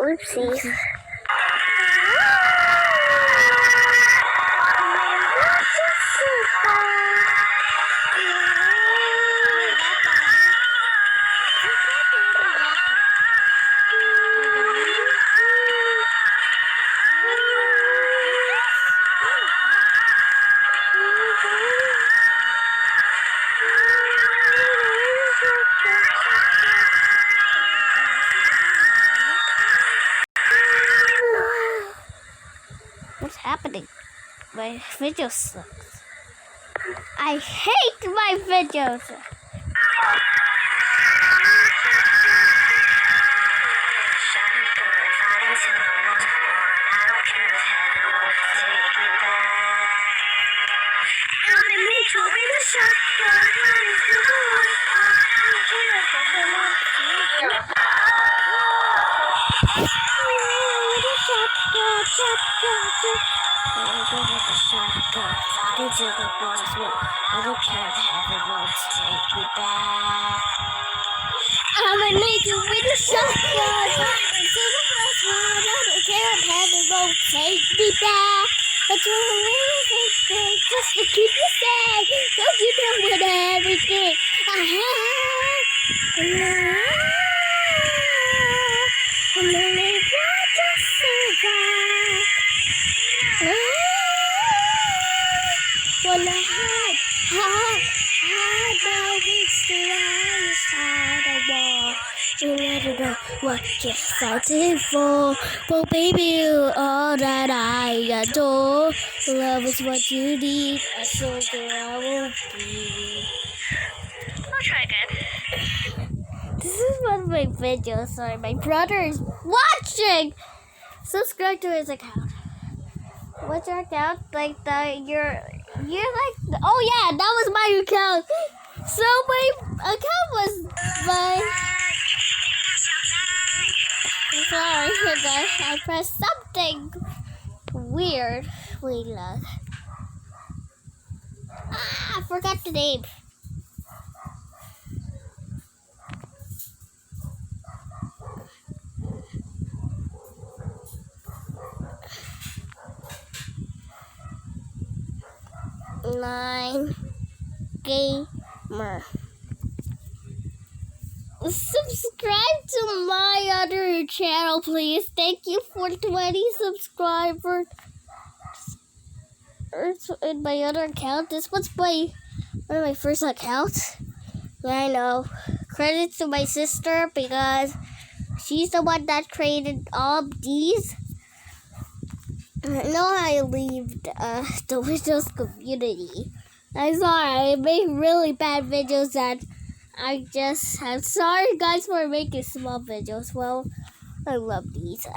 Oopsies. What's happening? My video sucks. I hate my videos. I'ma make you with a shotgun. I don't care if heaven won't take me back. That's what I really think, just to keep you safe. Don't you know with everything I have? I'm only trying to survive. When I hide my wings to inside the wall. You never know what you're fighting for. But baby, you're all that I adore. Love is what you need, a soldier I will be. I'll try again. This is one of my videos. Sorry, my brother is watching. Subscribe to his account. What's your account? Like you're like, oh yeah, that was my account. So my account was my. I'm sorry, I pressed something weird. Wait, look. I forgot the name. Nine Gamer. Subscribe to my other channel, please. Thank you for 20 subscribers. In my other account, this was one of my first accounts. I know. Credit to my sister because she's the one that created all these. No, I leave the Windows community. I'm sorry, I made really bad videos that I'm sorry guys for making small videos. Well, I love these.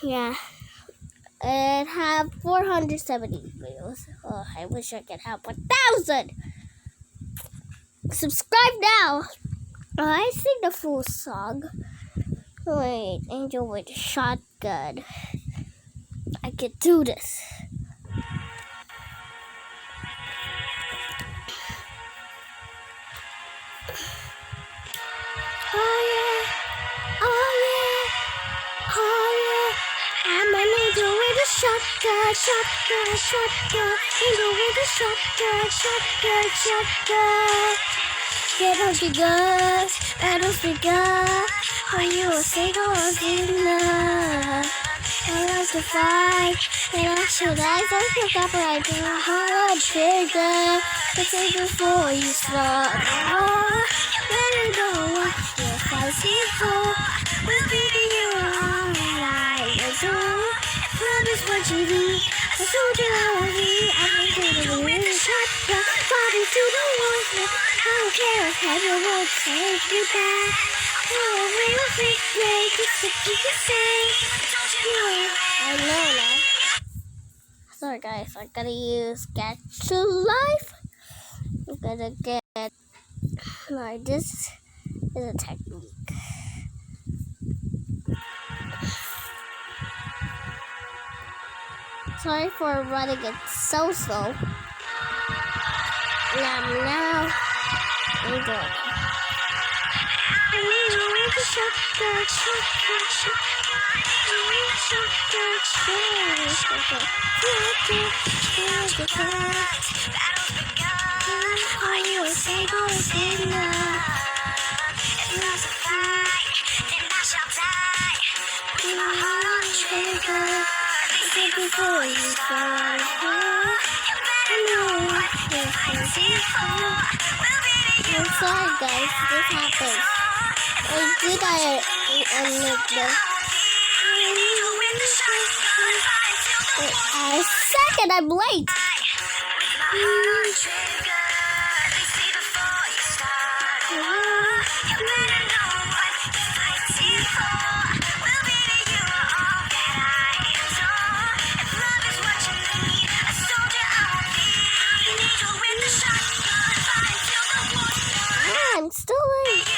Yeah. It have 470 videos. Oh, I wish I could have 1,000. Subscribe now. I sing the full song. Wait, Angel with a shotgun. I can do this. Oh yeah, oh yeah, oh yeah. I'm an angel with a shotgun. shotgun, shotgun, shotgun. Angel with a shotgun, shotgun, shotgun. Get out your guns, battles begun. Are you a single or sinner? I love to fight, and I should die. Don't pick up like a hard trigger. But think before you start the war. Better know what you're fighting for. We'll be you alright. Love is what you need. I told you I won't be. I'm gonna win the shotgun. Fought into the walls. I don't care if heaven won't take you back. Oh, we will be great just to keep you safe. I know now. Sorry guys, I'm gonna use Get to Life. I'm gonna get like this is a technique. Sorry for running it so slow. Now enjoy. Shotgun, shotgun, shotgun. Battles begun. Are you a single sinner? If love's a fight, then I shall die. With my heart trigger. Think before you start. You better know what you're fighting for. I'm sorry guys, this happened. I did unlock this. A second, I'm late. I'm still late.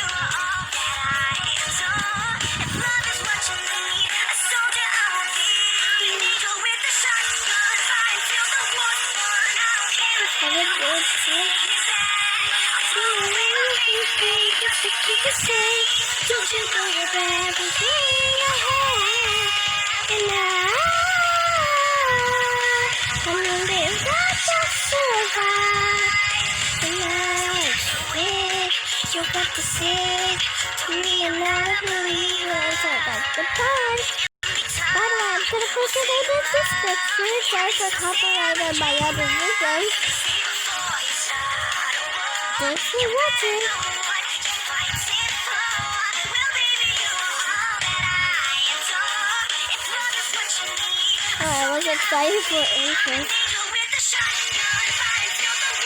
Don't you know that everything I have and I'm living not just survive. And you got to say to me and I believe it's about the part. By the way, I'm gonna post it in the description. Sorry for copyrighted by other videos. Thanks for watching. I was excited for intro.